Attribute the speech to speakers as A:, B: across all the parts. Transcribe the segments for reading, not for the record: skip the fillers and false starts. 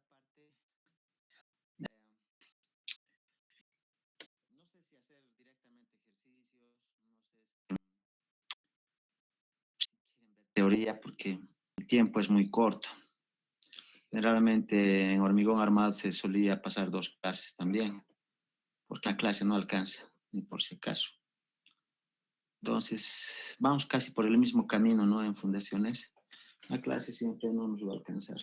A: esta parte, no sé si hacer directamente ejercicios, no sé si quieren ver teoría porque el tiempo es muy corto. Generalmente en hormigón armado se solía pasar 2 clases también, porque la clase no alcanza, ni por si acaso. Entonces, vamos casi por el mismo camino, ¿no? En fundaciones. La clase siempre no nos va a alcanzar.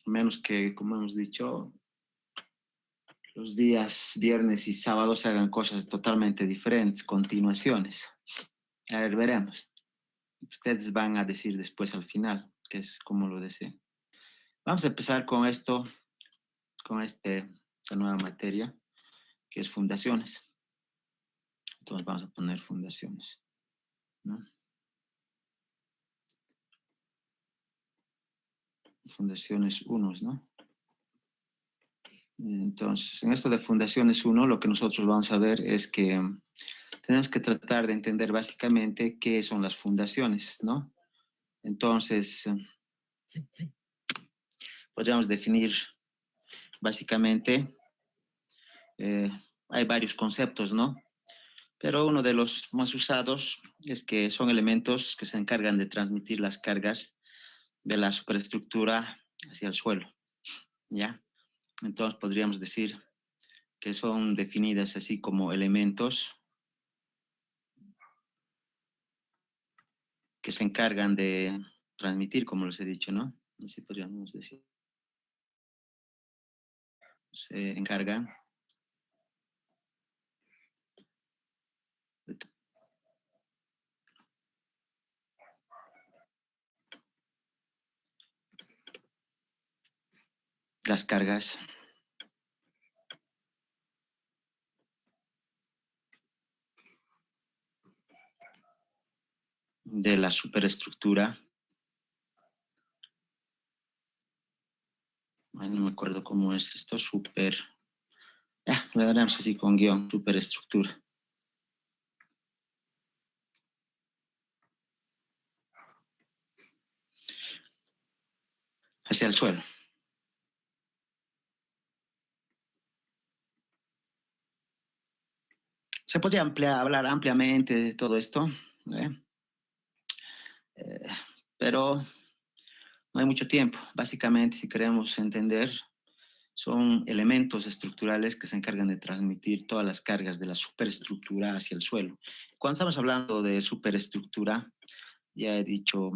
A: A menos que, como hemos dicho, los días viernes y sábados se hagan cosas totalmente diferentes, continuaciones. A ver, veremos. Ustedes van a decir después al final, que es como lo deseen. Vamos a empezar con esto, con esta nueva materia, que es fundaciones. Entonces vamos a poner fundaciones, ¿no? Fundaciones 1, ¿no? Entonces, en esto de fundaciones 1, lo que nosotros vamos a ver es que tenemos que tratar de entender básicamente qué son las fundaciones, ¿no? Entonces, podríamos definir básicamente, eh, hay varios conceptos, ¿no? Pero uno de los más usados es que son elementos que se encargan de transmitir las cargas de la superestructura hacia el suelo, ¿ya? Entonces podríamos decir que son definidas así como elementos que se encargan de transmitir, como les he dicho, ¿no? Así podríamos decir. Se encargan de las cargas de la superestructura. Ay, no me acuerdo cómo es esto, lo daremos así con guión, superestructura. Hacia el suelo. Se podría hablar ampliamente de todo esto, ¿eh? Pero no hay mucho tiempo. Básicamente, si queremos entender, son elementos estructurales que se encargan de transmitir todas las cargas de la superestructura hacia el suelo. Cuando estamos hablando de superestructura, ya he dicho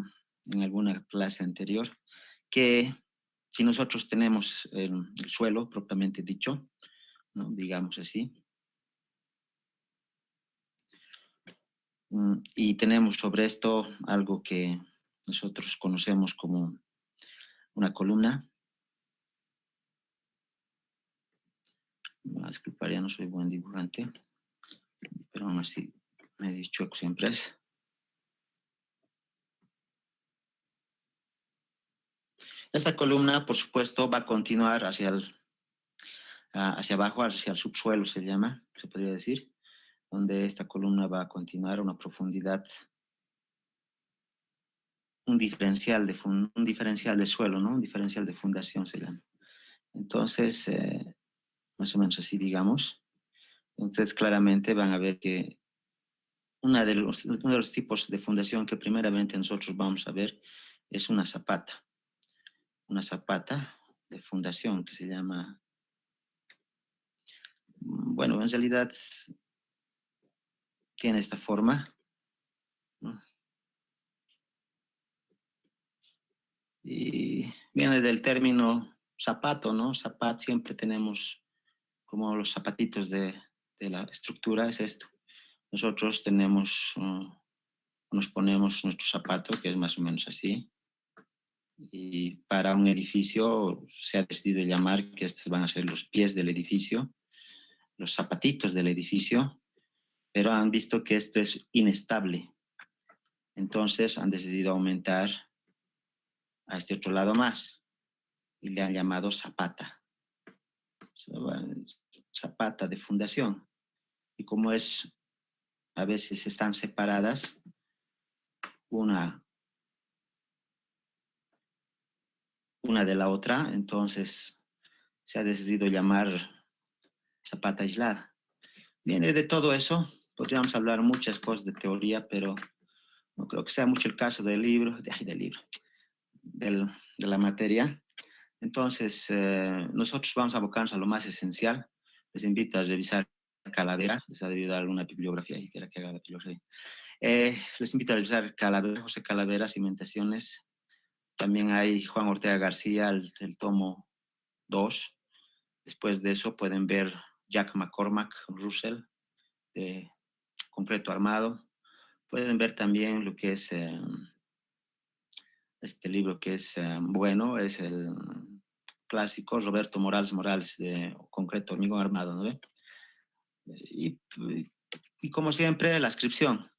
A: en alguna clase anterior que si nosotros tenemos el suelo propiamente dicho, ¿no? Digamos así, y tenemos sobre esto algo que nosotros conocemos como una columna. Disculpar, ya no soy buen dibujante, pero aún así medio chueco siempre es. Esta columna, por supuesto, va a continuar hacia abajo, hacia el subsuelo se llama, se podría decir, donde esta columna va a continuar a una profundidad, un diferencial de suelo, ¿no? Un diferencial de fundación se llama. Entonces, más o menos así, digamos. Entonces, claramente van a ver que uno de los tipos de fundación que primeramente nosotros vamos a ver es una zapata de fundación que se llama, bueno, en realidad tiene esta forma, ¿no? Y viene del término zapato, ¿no? Zapat, siempre tenemos como los zapatitos de la estructura, es esto. Nosotros tenemos, nos ponemos nuestro zapato, que es más o menos así, y para un edificio se ha decidido llamar que estos van a ser los pies del edificio, los zapatitos del edificio, pero han visto que esto es inestable. Entonces han decidido aumentar a este otro lado más y le han llamado zapata. Zapata de fundación. Y como es, a veces están separadas, una de la otra, entonces se ha decidido llamar zapata aislada. Viene de todo eso, podríamos hablar muchas cosas de teoría, pero no creo que sea mucho el caso del libro, de la materia. Entonces, nosotros vamos a abocarnos a lo más esencial. Les invito a revisar Calavera, les ha debido dar alguna bibliografía, y quiera que haga la bibliografía. Les invito a revisar Calavera, José Calavera, Cimentaciones. También hay Juan Ortega García, el tomo 2. Después de eso pueden ver Jack McCormack, Russell, de Concreto Armado. Pueden ver también lo que es este libro que es bueno, es el clásico Roberto Morales de Concreto Hormigón Armado, ¿no ve? Y, y como siempre, la inscripción.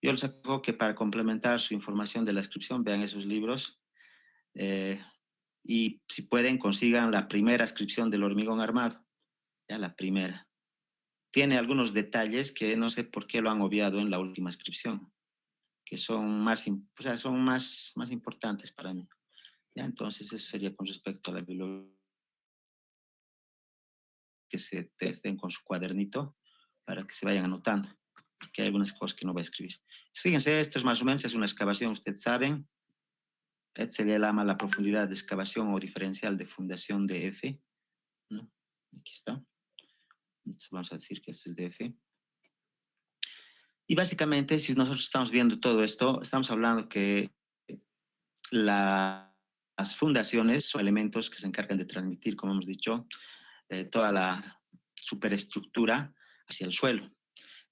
A: Yo les aconsejo que para complementar su información de la inscripción vean esos libros y si pueden consigan la primera inscripción del hormigón armado, ya la primera. Tiene algunos detalles que no sé por qué lo han obviado en la última inscripción, que son o sea, son más importantes para mí. ¿Ya? Entonces, eso sería con respecto a la bibliografía, que se testen con su cuadernito para que se vayan anotando, que hay algunas cosas que no voy a escribir. Fíjense, esto es más o menos es una excavación, ustedes saben. Este se le llama la profundidad de excavación o diferencial de fundación de F, ¿no? Aquí está. Entonces vamos a decir que este es de F. Y básicamente, si nosotros estamos viendo todo esto, estamos hablando que las fundaciones son elementos que se encargan de transmitir, como hemos dicho, toda la superestructura hacia el suelo.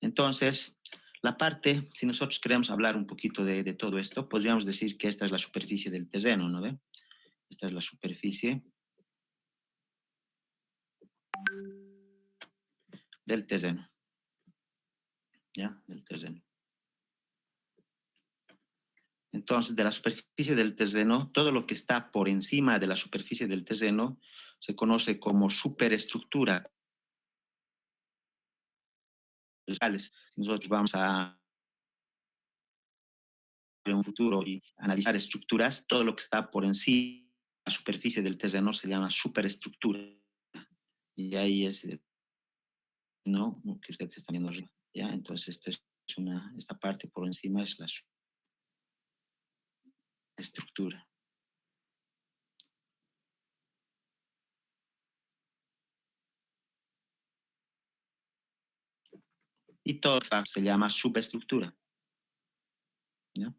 A: Entonces, la parte, si nosotros queremos hablar un poquito de todo esto, podríamos decir que esta es la superficie del terreno, ¿no ve? Esta es la superficie del terreno. ¿Ya? Del terreno. Entonces, de la superficie del terreno, todo lo que está por encima de la superficie del terreno se conoce como superestructura. Si nosotros vamos a en un futuro y analizar estructuras, todo lo que está por encima de la superficie del terreno se llama superestructura. Y ahí es, ¿no? Que ustedes están viendo arriba. ¿Ya? Entonces, esta parte por encima es la estructura. Y todo se llama subestructura. ¿Ya?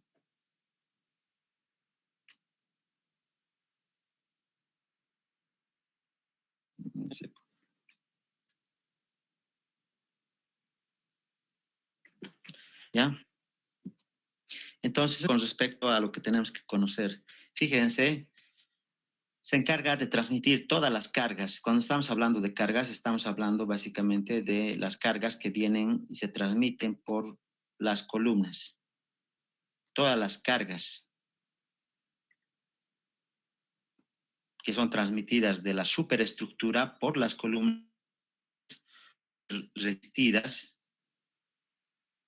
A: ¿Ya? Entonces, con respecto a lo que tenemos que conocer, fíjense, se encarga de transmitir todas las cargas. Cuando estamos hablando de cargas, estamos hablando básicamente de las cargas que vienen y se transmiten por las columnas. Todas las cargas que son transmitidas de la superestructura por las columnas resistidas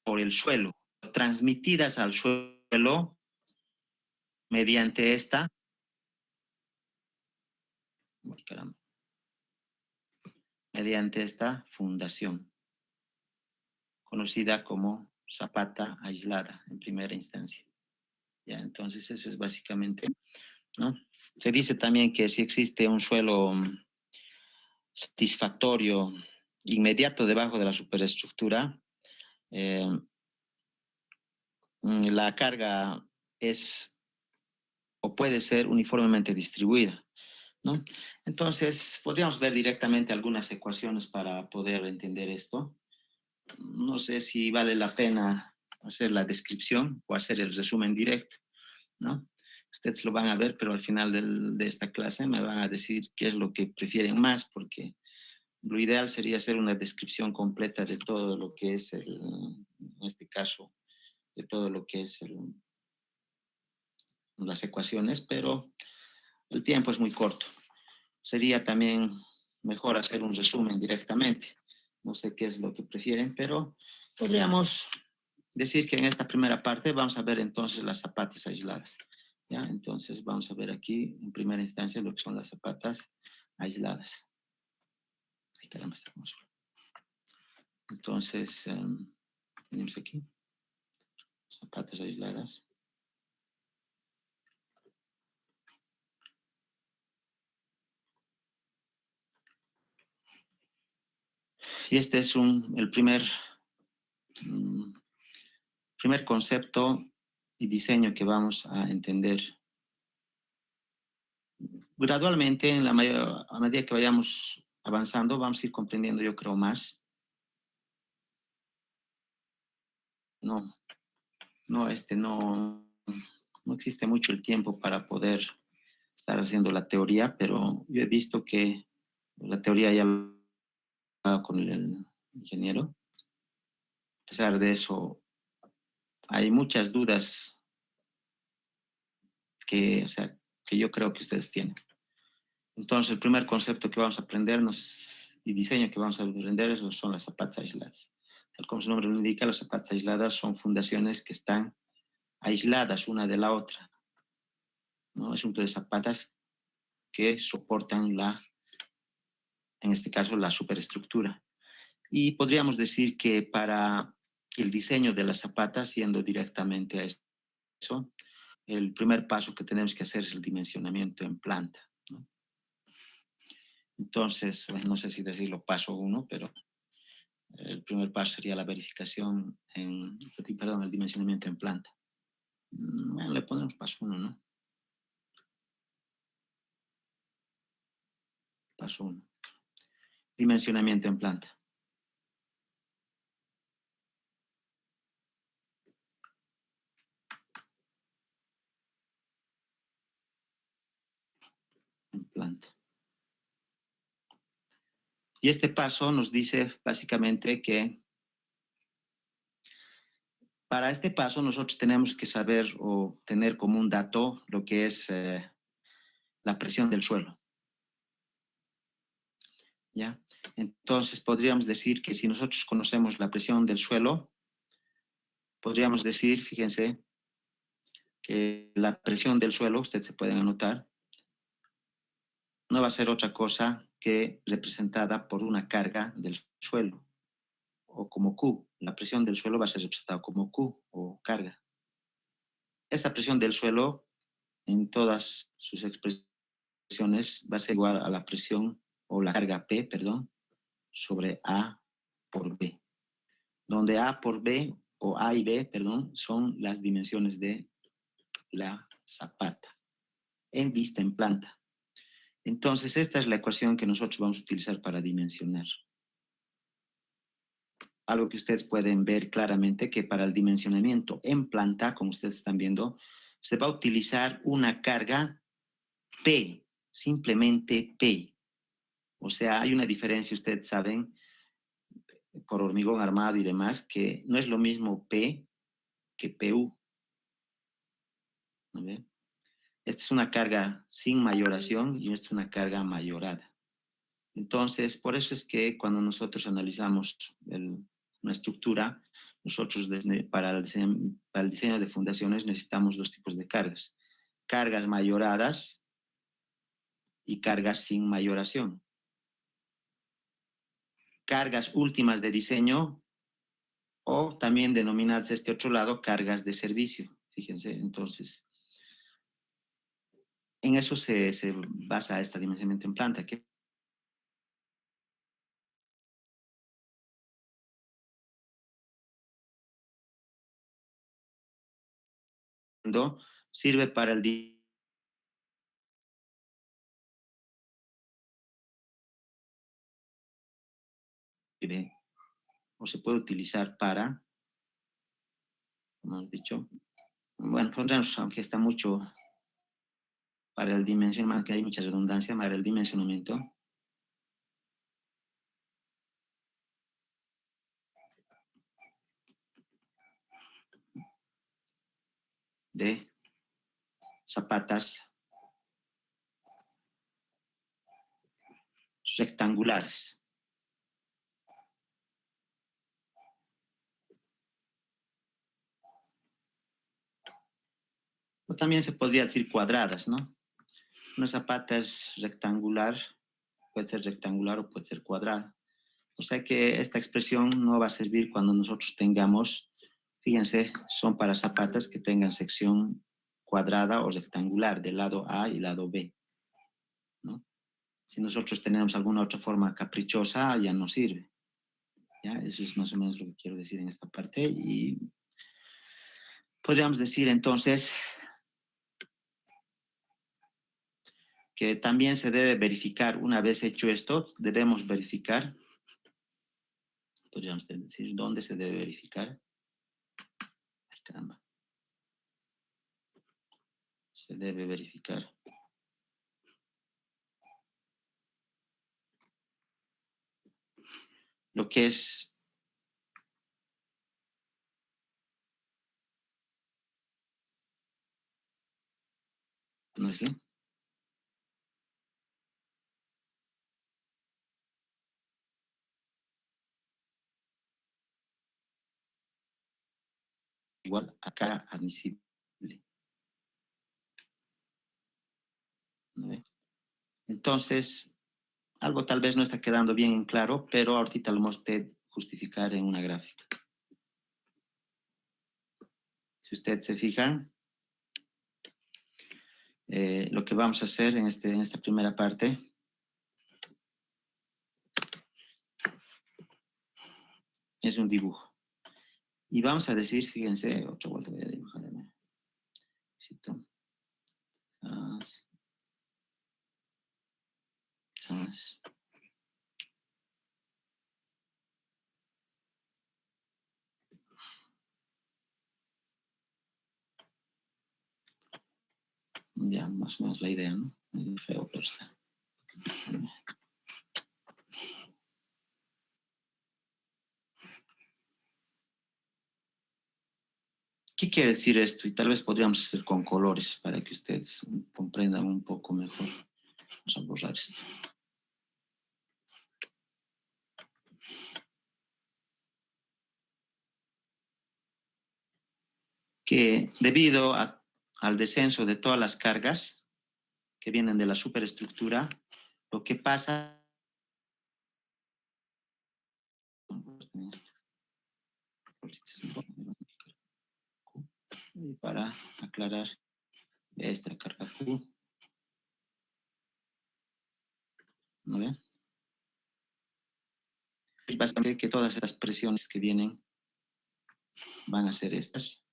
A: por el suelo, transmitidas al suelo mediante esta fundación, conocida como zapata aislada en primera instancia. Ya, entonces eso es básicamente, ¿no? Se dice también que si existe un suelo satisfactorio inmediato debajo de la superestructura, eh, la carga es o puede ser uniformemente distribuida, ¿no? Entonces, podríamos ver directamente algunas ecuaciones para poder entender esto. No sé si vale la pena hacer la descripción o hacer el resumen directo, ¿no? Ustedes lo van a ver, pero al final de esta clase me van a decir qué es lo que prefieren más, porque lo ideal sería hacer una descripción completa de todo lo que es, en este caso, de todo lo que es las ecuaciones, pero el tiempo es muy corto. Sería también mejor hacer un resumen directamente. No sé qué es lo que prefieren, pero podríamos decir que en esta primera parte vamos a ver entonces las zapatas aisladas. ¿Ya? Entonces vamos a ver aquí en primera instancia lo que son las zapatas aisladas. Ay, caramba, está como solo. Entonces, tenemos aquí zapatas aisladas. Y este es el primer concepto y diseño que vamos a entender. Gradualmente, a medida que vayamos avanzando, vamos a ir comprendiendo, yo creo, más. No, no existe mucho el tiempo para poder estar haciendo la teoría, pero yo he visto que la teoría ya lo he hablado con el ingeniero. A pesar de eso, hay muchas dudas o sea, que yo creo que ustedes tienen. Entonces, el primer concepto que vamos a aprendernos y diseño que vamos a aprender son las zapatas aisladas. Tal como su nombre lo indica, las zapatas aisladas son fundaciones que están aisladas una de la otra, ¿no? Es un conjunto de zapatas que soportan en este caso, la superestructura. Y podríamos decir que para el diseño de las zapatas, yendo directamente a eso, el primer paso que tenemos que hacer es el dimensionamiento en planta, ¿no? Entonces, bueno, no sé si decirlo paso uno, pero el primer paso sería la verificación perdón, el dimensionamiento en planta. Bueno, le ponemos paso uno, ¿no? Paso uno. Dimensionamiento en planta. En planta. Y este paso nos dice básicamente que para este paso nosotros tenemos que saber o tener como un dato lo que es la presión del suelo, ¿ya? Entonces podríamos decir que si nosotros conocemos la presión del suelo, podríamos decir, fíjense, que la presión del suelo, ustedes se pueden anotar, no va a ser otra cosa que representada por una carga del suelo, o como Q. La presión del suelo va a ser representada como Q, o carga. Esta presión del suelo, en todas sus expresiones, va a ser igual a la presión, o la carga P, perdón, sobre A por B, donde A por B, o A y B, perdón, son las dimensiones de la zapata, en vista en planta. Entonces, esta es la ecuación que nosotros vamos a utilizar para dimensionar. Algo que ustedes pueden ver claramente que para el dimensionamiento en planta, como ustedes están viendo, se va a utilizar una carga P, simplemente P. O sea, hay una diferencia, ustedes saben, por hormigón armado y demás, que no es lo mismo P que PU. ¿No ve? Esta es una carga sin mayoración y esta es una carga mayorada. Entonces, por eso es que cuando nosotros analizamos una estructura, nosotros para el diseño de fundaciones necesitamos dos tipos de cargas. Cargas mayoradas y cargas sin mayoración. Cargas últimas de diseño o también denominadas de este otro lado cargas de servicio. Fíjense, entonces, en eso se basa este dimensionamiento en planta, que sirve para el o se puede utilizar para, como hemos dicho, bueno, pondremos, aunque está mucho para el dimensionamiento, que hay mucha redundancia, para el dimensionamiento de zapatas rectangulares. O también se podría decir cuadradas, ¿no? Una zapata es rectangular, puede ser rectangular o puede ser cuadrada. O sea que esta expresión no va a servir cuando nosotros tengamos, fíjense, son para zapatas que tengan sección cuadrada o rectangular del lado A y lado B, ¿no? Si nosotros tenemos alguna otra forma caprichosa, ya no sirve. ¿Ya? Eso es más o menos lo que quiero decir en esta parte. Y podríamos decir entonces que también se debe verificar, una vez hecho esto, debemos verificar, podríamos decir, ¿dónde se debe verificar? Ay, caramba. Se debe verificar. Lo que es no sé, igual acá admisible. ¿No ve? Entonces, algo tal vez no está quedando bien en claro, pero ahorita lo vamos a usted justificar en una gráfica. Si usted se fija, lo que vamos a hacer en esta primera parte es un dibujo. Y vamos a decir, fíjense, otra vuelta voy a dibujar. Ya, más o menos la idea, ¿no? Medio feo, pero está. ¿Qué quiere decir esto? Y tal vez podríamos hacer con colores para que ustedes comprendan un poco mejor. Vamos a borrar esto. Que debido al descenso de todas las cargas que vienen de la superestructura, lo que pasa y para aclarar esta carga Q, ¿no ve? Es básicamente que todas estas presiones que vienen van a ser estas.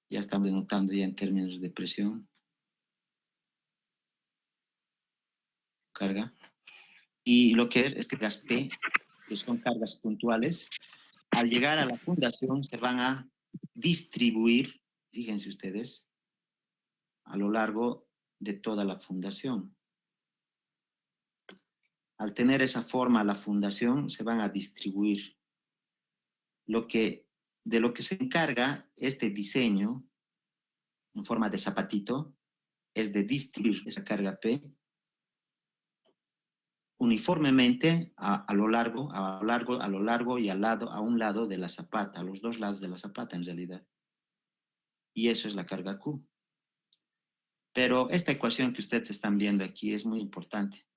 A: Ya estamos denotando ya en términos de presión, carga. Y lo que es que las P, que son cargas puntuales, al llegar a la fundación se van a distribuir, fíjense ustedes, a lo largo de toda la fundación. Al tener esa forma la fundación, se van a distribuir. De lo que se encarga este diseño, en forma de zapatito, es de distribuir esa carga P uniformemente a lo largo y a un lado de la zapata, a los dos lados de la zapata en realidad. Y eso es la carga Q. Pero esta ecuación que ustedes están viendo aquí es muy importante.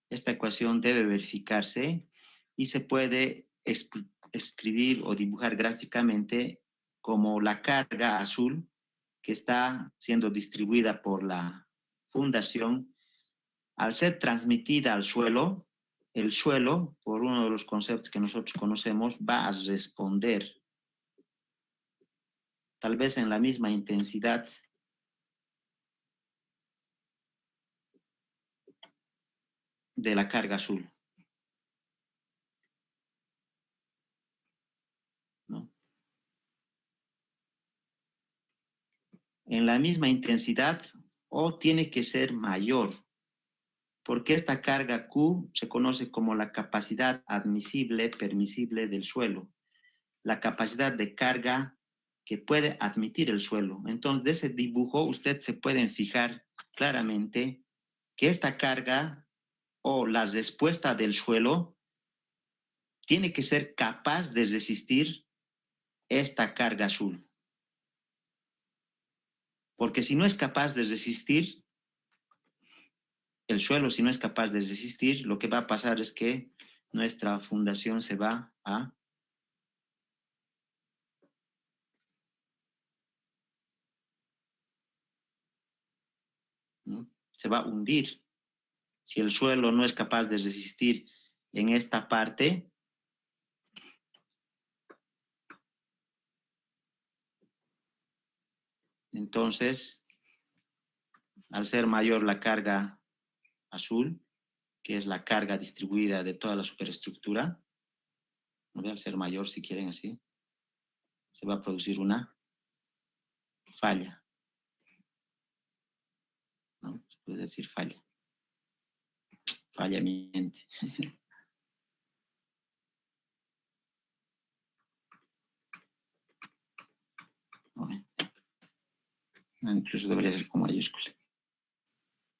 A: Esta ecuación debe verificarse y se puede escribir o dibujar gráficamente como la carga azul que está siendo distribuida por la fundación. Al ser transmitida al suelo, el suelo, por uno de los conceptos que nosotros conocemos, va a responder tal vez en la misma intensidad de la carga azul, ¿no? En la misma intensidad o tiene que ser mayor, porque esta carga Q se conoce como la capacidad admisible, permisible del suelo, la capacidad de carga que puede admitir el suelo. Entonces, de ese dibujo, ustedes se pueden fijar claramente que esta carga o la respuesta del suelo tiene que ser capaz de resistir esta carga azul. Porque si no es capaz de resistir, el suelo si no es capaz de resistir, lo que va a pasar es que nuestra fundación se va a ¿no? Se va a hundir. Si el suelo no es capaz de resistir en esta parte, entonces, al ser mayor la carga azul, que es la carga distribuida de toda la superestructura, ¿no? Al ser mayor, si quieren así, se va a producir una falla, ¿no? Se puede decir falla, fallamiento. Incluso debería ser con mayúscula.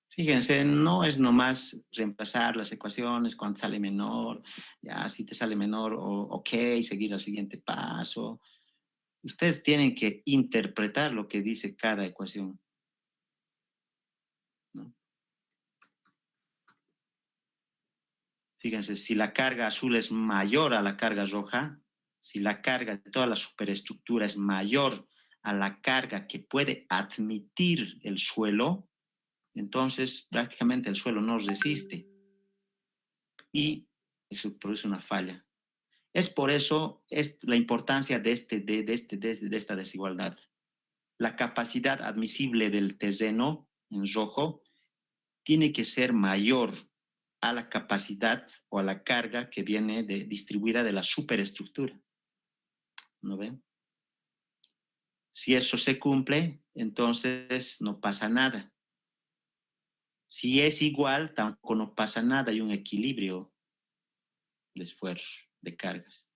A: Fíjense, no es nomás reemplazar las ecuaciones cuando sale menor, ya si te sale menor, ok, seguir al siguiente paso. Ustedes tienen que interpretar lo que dice cada ecuación, ¿no? Fíjense, si la carga azul es mayor a la carga roja, si la carga de toda la superestructura es mayor a la carga que puede admitir el suelo, entonces prácticamente el suelo no resiste y eso produce una falla. Es por eso es la importancia de esta desigualdad. La capacidad admisible del terreno en rojo tiene que ser mayor a la capacidad o a la carga que viene distribuida de la superestructura. ¿No ven? Si eso se cumple, entonces no pasa nada. Si es igual, tampoco no pasa nada, hay un equilibrio de esfuerzo, de cargas.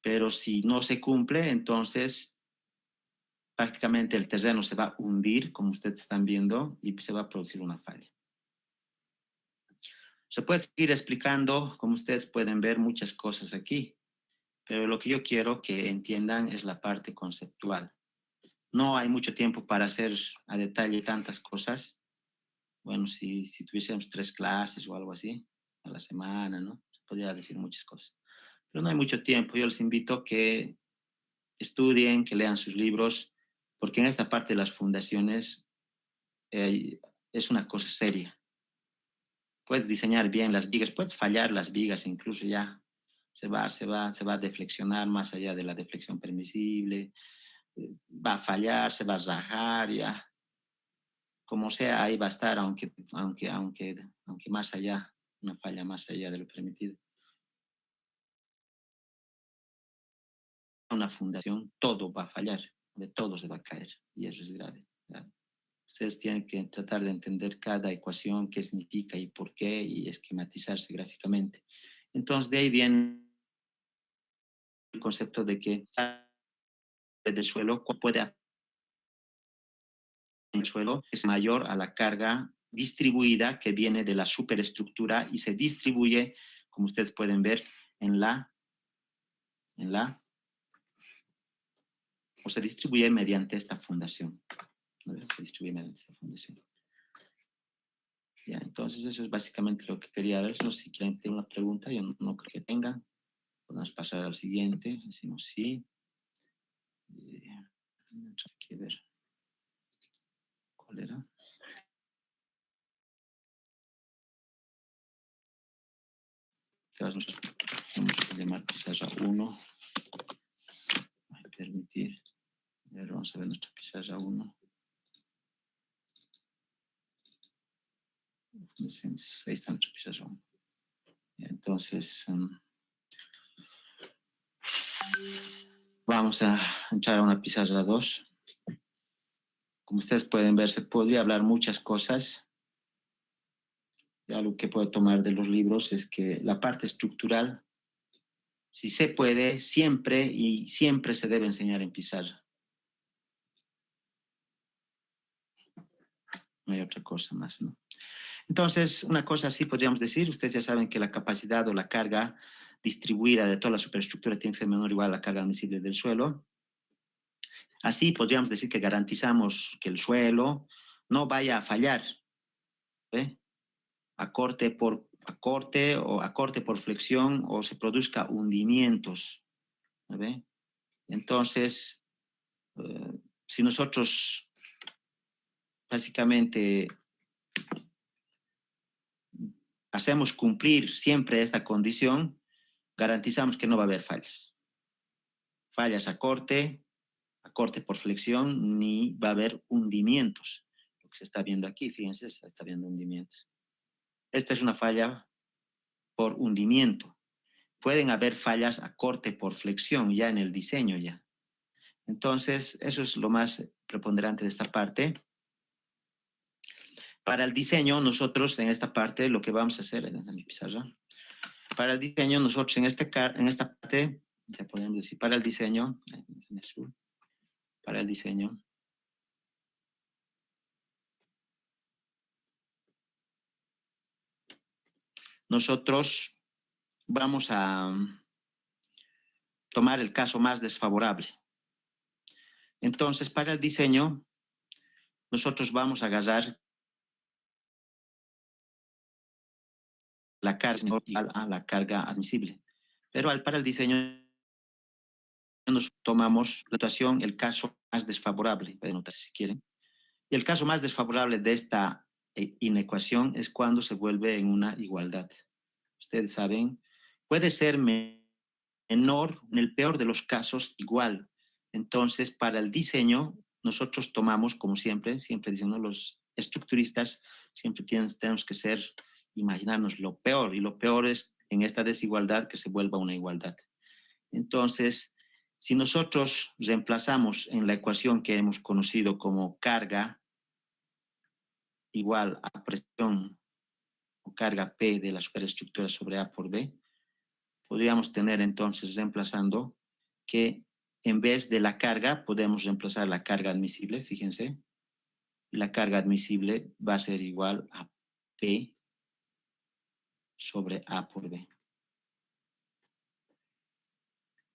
A: Pero si no se cumple, entonces prácticamente el terreno se va a hundir, como ustedes están viendo, y se va a producir una falla. Se puede seguir explicando, como ustedes pueden ver, muchas cosas aquí, pero lo que yo quiero que entiendan es la parte conceptual. No hay mucho tiempo para hacer a detalle tantas cosas. Bueno, si tuviésemos 3 clases o algo así a la semana, ¿no? Se podría decir muchas cosas. Pero no hay mucho tiempo. Yo les invito a que estudien, que lean sus libros, porque en esta parte de las fundaciones es una cosa seria. Puedes diseñar bien las vigas, puedes fallar las vigas, incluso ya se va a deflexionar más allá de la deflexión permisible, va a fallar, se va a rajar, ya. Como sea, ahí va a estar, aunque más allá, una falla más allá de lo permitido. Una fundación, todo va a fallar, de todo se va a caer, y eso es grave. ¿Verdad? Ustedes tienen que tratar de entender cada ecuación, qué significa y por qué, y esquematizarse gráficamente. Entonces, de ahí viene el concepto de que del suelo puede el suelo es mayor a la carga distribuida que viene de la superestructura y se distribuye, como ustedes pueden ver, o se distribuye mediante esta fundación. Se distribuye mediante esta fundación. Ya, entonces eso es básicamente lo que quería ver. No sé si quieren tener una pregunta, yo no creo que tengan. Podemos pasar al siguiente. Decimos sí. Hay que ver. ¿Cuál era? Vamos a llamar pizarra 1. Permitir. A ver, vamos a ver nuestra pizarra 1. Ahí está nuestra pizarra 1. Entonces, vamos a entrar a una pizarra 2. Como ustedes pueden ver, se podría hablar muchas cosas. Ya lo que puedo tomar de los libros es que la parte estructural, si se puede, siempre y siempre se debe enseñar en pizarra. No hay otra cosa más, ¿no? Entonces, una cosa así podríamos decir, ustedes ya saben que la capacidad o la carga distribuida de toda la superestructura tiene que ser menor o igual a la carga admisible del suelo. Así podríamos decir que garantizamos que el suelo no vaya a fallar, ¿ve? A corte por flexión o se produzca hundimientos, ¿ve? Entonces, si nosotros básicamente hacemos cumplir siempre esta condición, garantizamos que no va a haber fallas. Fallas a corte por flexión, ni va a haber hundimientos. Lo que se está viendo aquí, fíjense, se está viendo hundimientos. Esta es una falla por hundimiento. Pueden haber fallas a corte por flexión ya en el diseño ya. Entonces, eso es lo más preponderante de esta parte. Para el diseño, nosotros en esta parte lo que vamos a hacer, en mi pizarra, para el diseño, nosotros en esta parte, ya podemos decir, para el diseño, nosotros vamos a tomar el caso más desfavorable. Entonces, para el diseño, nosotros vamos a agarrar la carga igual a la carga admisible. Pero para el diseño nos tomamos la situación, el caso más desfavorable, pueden notar si quieren. Y el caso más desfavorable de esta inecuación es cuando se vuelve en una igualdad. Ustedes saben, puede ser menor, en el peor de los casos, igual. Entonces, para el diseño, nosotros tomamos, como siempre dicen, ¿no? Los estructuristas siempre tenemos que imaginarnos lo peor, y lo peor es en esta desigualdad que se vuelva una igualdad. Entonces, si nosotros reemplazamos en la ecuación que hemos conocido como carga igual a presión o carga P de la superestructura sobre A por B, podríamos tener entonces reemplazando que en vez de la carga podemos reemplazar la carga admisible, fíjense, la carga admisible va a ser igual a P sobre A por B.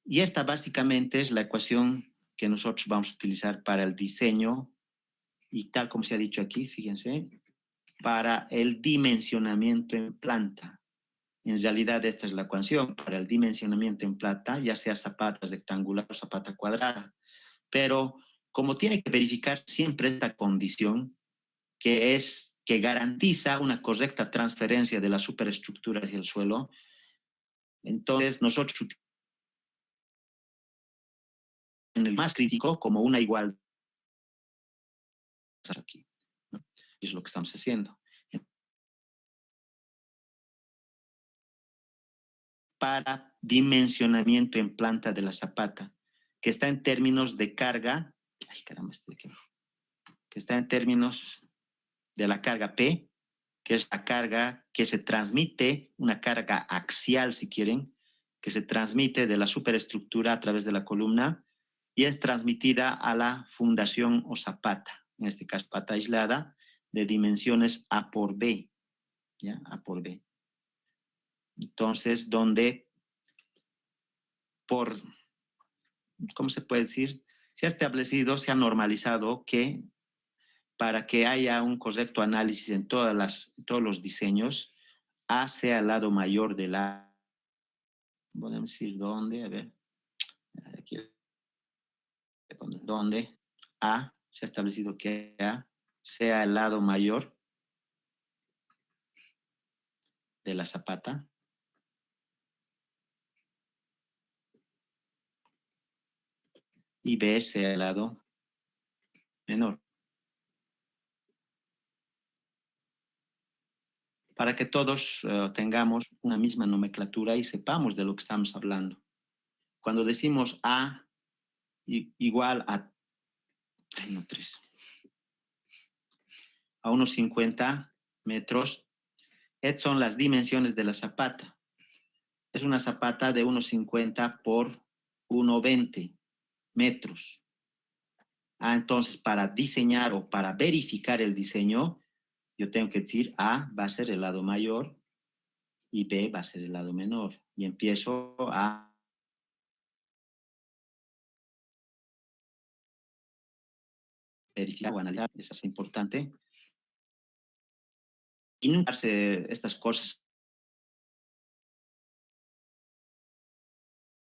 A: Y esta básicamente es la ecuación que nosotros vamos a utilizar para el diseño y tal como se ha dicho aquí, fíjense, para el dimensionamiento en planta. En realidad esta es la ecuación para el dimensionamiento en planta, ya sea zapata rectangular o zapata cuadrada. Pero como tiene que verificar siempre esta condición, que garantiza una correcta transferencia de la superestructura hacia el suelo, entonces nosotros en el más crítico como una igualdad aquí, ¿no? Es lo que estamos haciendo. Para dimensionamiento en planta de la zapata, que está en términos de carga, ay caramba, que está en términos de la carga P, que es la carga que se transmite, una carga axial si quieren, que se transmite de la superestructura a través de la columna y es transmitida a la fundación o zapata, en este caso zapata aislada, de dimensiones A por B, ¿ya? A por B. Entonces, donde ¿cómo se puede decir? Se ha establecido, se ha normalizado que para que haya un correcto análisis en todos los diseños, A sea el lado mayor de la... Podemos decir dónde, a ver, aquí, dónde A, se ha establecido que A sea el lado mayor de la zapata. Y B sea el lado menor. Para que todos tengamos una misma nomenclatura y sepamos de lo que estamos hablando. Cuando decimos A igual a, a unos 50 metros, estas son las dimensiones de la zapata. Es una zapata de unos 50 por 1,20 metros. Entonces, para diseñar o para verificar el diseño, yo tengo que decir A va a ser el lado mayor y B va a ser el lado menor. y empiezo a verificar o analizar, eso es importante. Y nunca hacerse estas cosas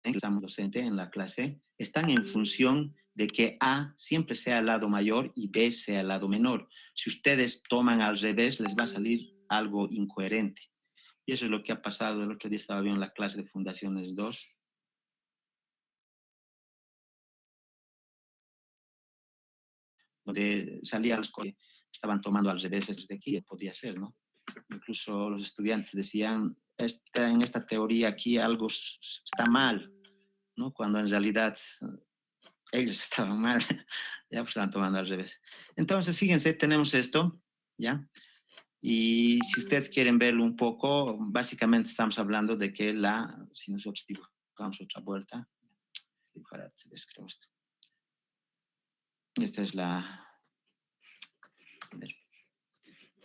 A: en el examen docente, en la clase, están en función de que A siempre sea el lado mayor y B sea el lado menor. Si ustedes toman al revés, les va a salir algo incoherente. Y eso es lo que ha pasado. El otro día estaba viendo la clase de Fundaciones 2. Donde salían los que estaban tomando al revés desde aquí, podía ser, ¿no? Incluso los estudiantes decían, en esta teoría aquí algo está mal, ¿no? Cuando en realidad ellos estaban mal, ya pues estaban tomando al revés. Entonces, fíjense, tenemos esto, ¿ya? Y si ustedes quieren verlo un poco, básicamente estamos hablando de que si nosotros dibujamos otra vuelta, dibujar, se describe esto. Esta es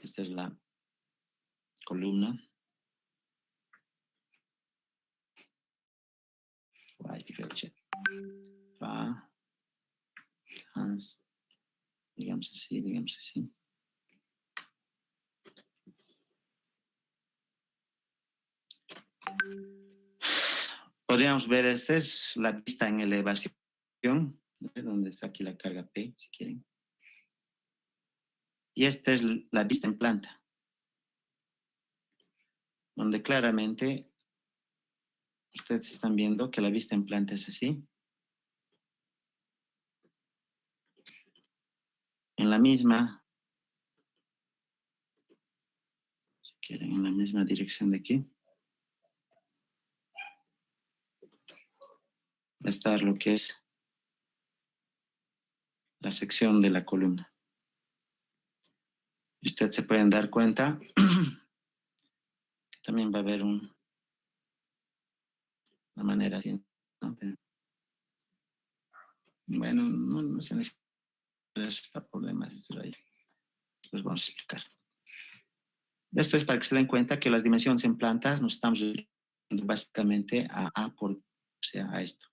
A: esta es la columna. Digamos así, digamos así. Podríamos ver, esta es la vista en elevación, donde está aquí la carga P, si quieren. Y esta es la vista en planta, donde claramente ustedes están viendo que la vista en planta es así. En la misma, si quieren, en la misma dirección de aquí, va a estar lo que es la sección de la columna. Y ustedes se pueden dar cuenta que también va a haber una manera así, ¿no? Bueno, no se necesita problemas, los vamos a explicar. Esto es para que se den cuenta que las dimensiones en planta nos estamos refiriendo básicamente a A o sea, a esto.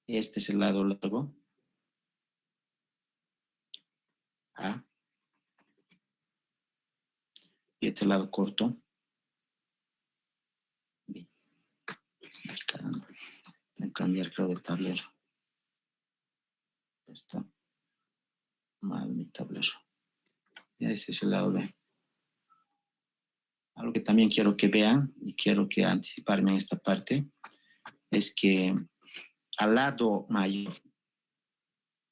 A: Este es el lado largo, A, y este lado corto, B. Tengo que cambiar, creo, de tablero. Está mal mi tablero. Y ese es el lado B. Algo que también quiero que vean, y quiero que anticiparme en esta parte, es que al lado mayor,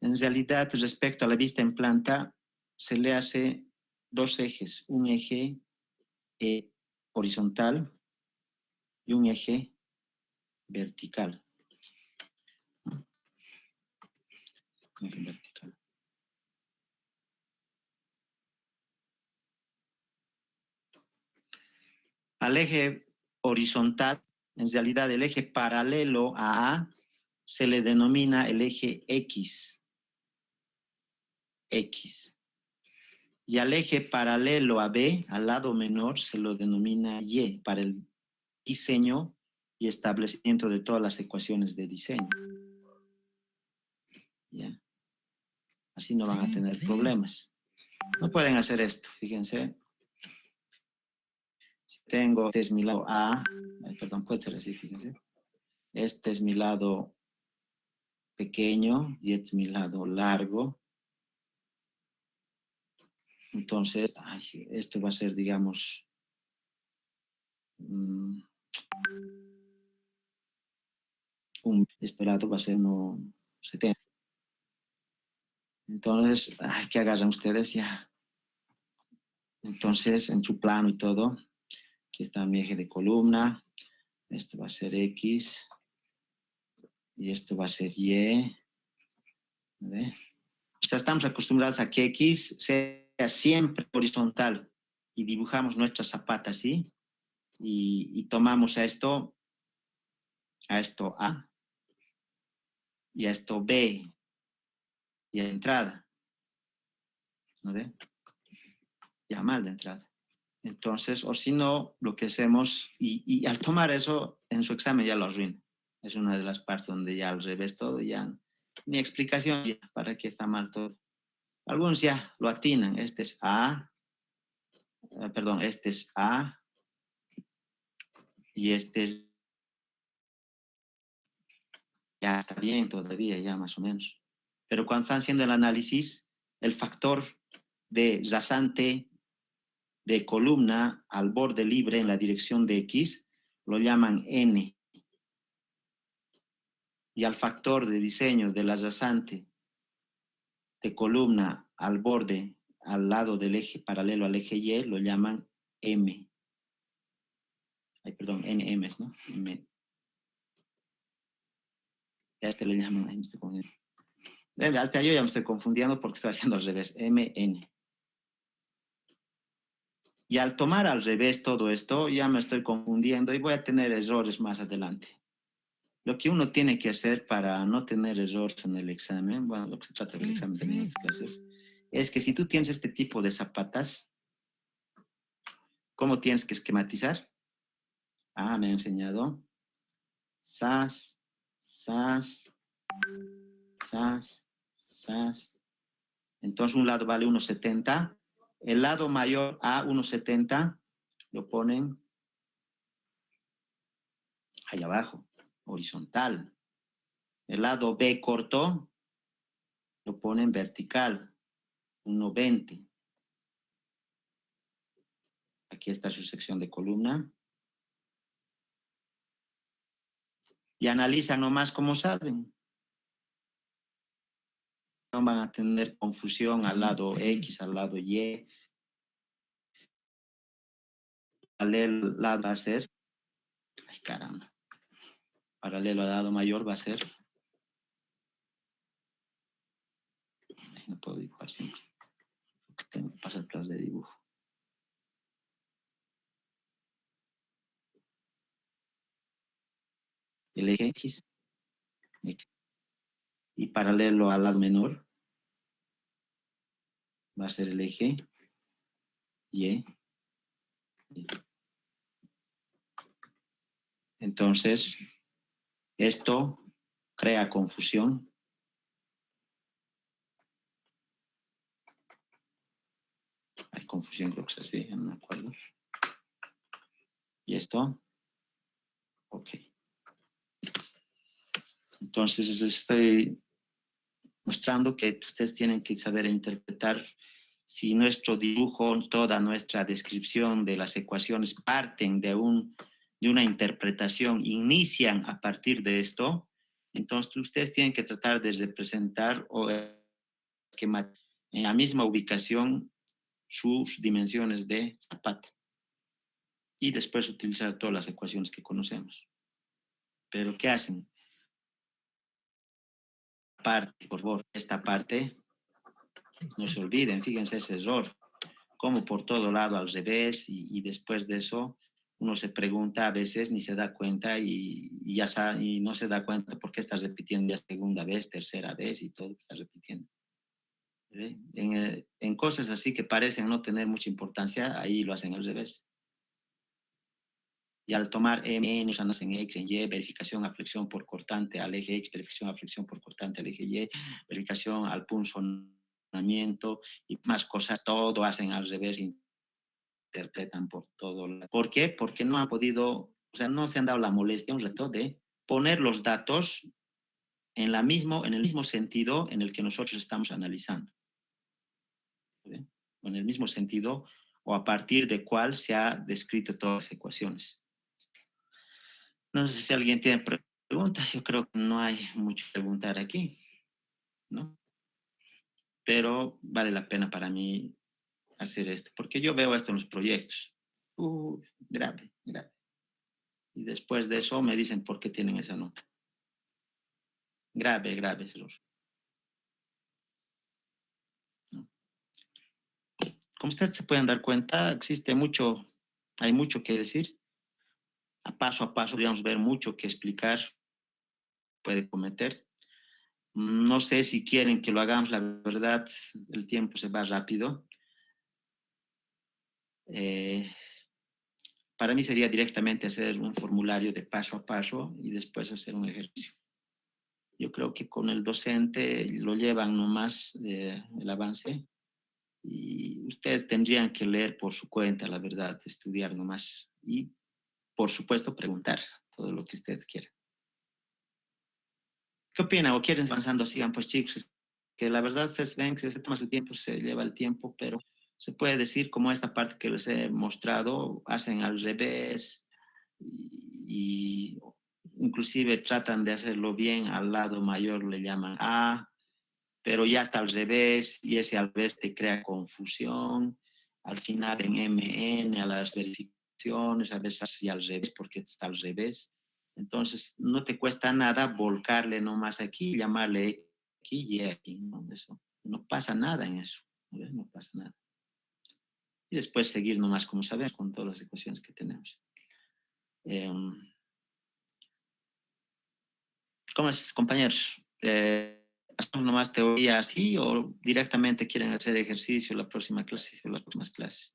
A: en realidad, respecto a la vista en planta, se le hace dos ejes, un eje horizontal y un eje vertical. Un eje vertical. Al eje horizontal, en realidad el eje paralelo a A, se le denomina el eje X. X. Y al eje paralelo a B, al lado menor, se lo denomina Y, para el diseño y establecimiento de todas las ecuaciones de diseño. ¿Ya? Así no van a tener problemas. No pueden hacer esto, fíjense. Si tengo, este es mi lado A, perdón, puede ser así, fíjense. Este es mi lado pequeño y este es mi lado largo. Entonces, esto va a ser, digamos, este lado va a ser 1,70. Entonces, ¿qué agarran ustedes ya? Entonces, en su plano y todo, aquí está mi eje de columna, esto va a ser X, y esto va a ser Y. ¿Ve? O sea, estamos acostumbrados a que X sea siempre horizontal, y dibujamos nuestra zapata así, y tomamos a esto A, y a esto B, y a entrada. ¿No ve? Ya mal de entrada. Entonces, o si no, lo que hacemos, y al tomar eso, en su examen ya lo arruina. Es una de las partes donde ya al revés todo, ya ni explicación, ya, para qué está mal todo. Algunos ya lo atinan, este es A, perdón, este es A, y este es, ya está bien todavía, ya más o menos. Pero cuando están haciendo el análisis, el factor de rasante de columna al borde libre en la dirección de X lo llaman N. Y al factor de diseño de la rasante de columna al borde, al lado del eje paralelo al eje Y, lo llaman M. Ay, perdón, NM, ¿no? M. Ya este le llaman, ahí me estoy confundiendo. Hasta yo ya me estoy confundiendo porque estoy haciendo al revés, MN. Y al tomar al revés todo esto, ya me estoy confundiendo y voy a tener errores más adelante. Lo que uno tiene que hacer para no tener errores en el examen, bueno, lo que se trata del examen también en estas clases, es que si tú tienes este tipo de zapatas, ¿cómo tienes que esquematizar? Ah, me ha enseñado. SAS, SAS, SAS, SAS. Entonces un lado vale 1,70. El lado mayor a 1,70 lo ponen ahí abajo, horizontal. El lado B corto lo ponen vertical, 1,20. Aquí está su sección de columna. Y analizan nomás como saben. No van a tener confusión al lado X, al lado Y. Paralelo al lado va a ser, ay caramba, paralelo al lado mayor va a ser, ay, no puedo dibujar siempre, porque tengo que pasar clases de dibujo. El eje X, X. Y paralelo al lado menor va a ser el eje Y. Entonces, esto crea confusión. Hay confusión, creo que es así, no me acuerdo. Y esto, ok. Entonces, estoy mostrando que ustedes tienen que saber interpretar si nuestro dibujo, toda nuestra descripción de las ecuaciones parten de una interpretación, inician a partir de esto, entonces ustedes tienen que tratar de representar o esquematizar en la misma ubicación sus dimensiones de zapata y después utilizar todas las ecuaciones que conocemos. Pero ¿qué hacen? Parte, por favor, esta parte, no se olviden, fíjense ese error, como por todo lado al revés y después de eso uno se pregunta a veces, ni se da cuenta y ya sabe, y no se da cuenta por qué está repitiendo ya segunda vez, tercera vez y todo está repitiendo. ¿Sí? En cosas así que parecen no tener mucha importancia, ahí lo hacen al revés. Y al tomar M, usan en X, en Y, verificación a flexión por cortante al eje X, verificación a flexión por cortante al eje Y, verificación al punzonamiento y más cosas, todo hacen al revés, interpretan por todo. ¿Por qué? Porque no han podido, o sea, no se han dado la molestia, un reto de poner los datos en el mismo sentido en el que nosotros estamos analizando. ¿Sí? En el mismo sentido o a partir de cuál se ha descrito todas las ecuaciones. No sé si alguien tiene preguntas, yo creo que no hay mucho que preguntar aquí, ¿no? Pero vale la pena para mí hacer esto, porque yo veo esto en los proyectos. Grave, grave. Y después de eso me dicen por qué tienen esa nota. Grave, grave error. ¿No? Como ustedes se pueden dar cuenta, existe mucho, hay mucho que decir. A paso, digamos, ver mucho que explicar, puede cometer. No sé si quieren que lo hagamos, la verdad, el tiempo se va rápido. Para mí sería directamente hacer un formulario de paso a paso y después hacer un ejercicio. Yo creo que con el docente lo llevan nomás el avance y ustedes tendrían que leer por su cuenta, la verdad, estudiar nomás y, por supuesto, preguntar todo lo que ustedes quieran. ¿Qué opinan o quieren avanzando? Sigan, pues chicos, que la verdad ustedes ven que se toma su tiempo, se lleva el tiempo, pero se puede decir como esta parte que les he mostrado, hacen al revés y inclusive tratan de hacerlo bien, al lado mayor le llaman A, pero ya está al revés y ese al revés te crea confusión. Al final en MN, a las verificaciones, a veces así al revés porque está al revés. Entonces no te cuesta nada volcarle nomás aquí, llamarle aquí y aquí, ¿no? Eso, no pasa nada en eso, ¿no? No pasa nada. Y después seguir nomás como sabemos con todas las ecuaciones que tenemos. ¿Cómo es, compañeros? ¿Hacemos nomás teoría así o directamente quieren hacer ejercicio la próxima clase o las próximas clases?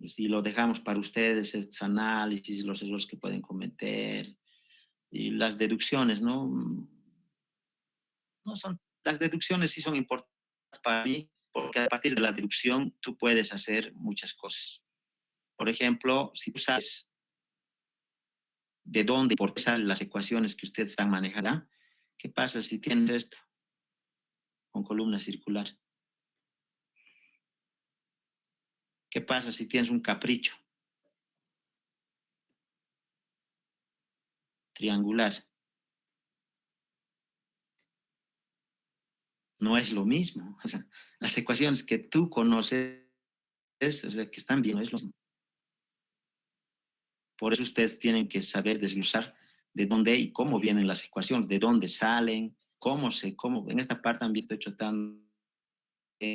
A: Si lo dejamos para ustedes, estos análisis, los errores que pueden cometer y las deducciones, ¿no? No son, las deducciones sí son importantes para mí porque a partir de la deducción tú puedes hacer muchas cosas. Por ejemplo, si tú sabes de dónde y por qué salen las ecuaciones que ustedes están manejando, ¿qué pasa si tienes esto con columna circular? ¿Qué pasa si tienes un capricho triangular? No es lo mismo. O sea, las ecuaciones que tú conoces, o sea, que están bien, no es lo mismo. Por eso ustedes tienen que saber desglosar de dónde y cómo vienen las ecuaciones, de dónde salen, cómo, en esta parte también estoy tratando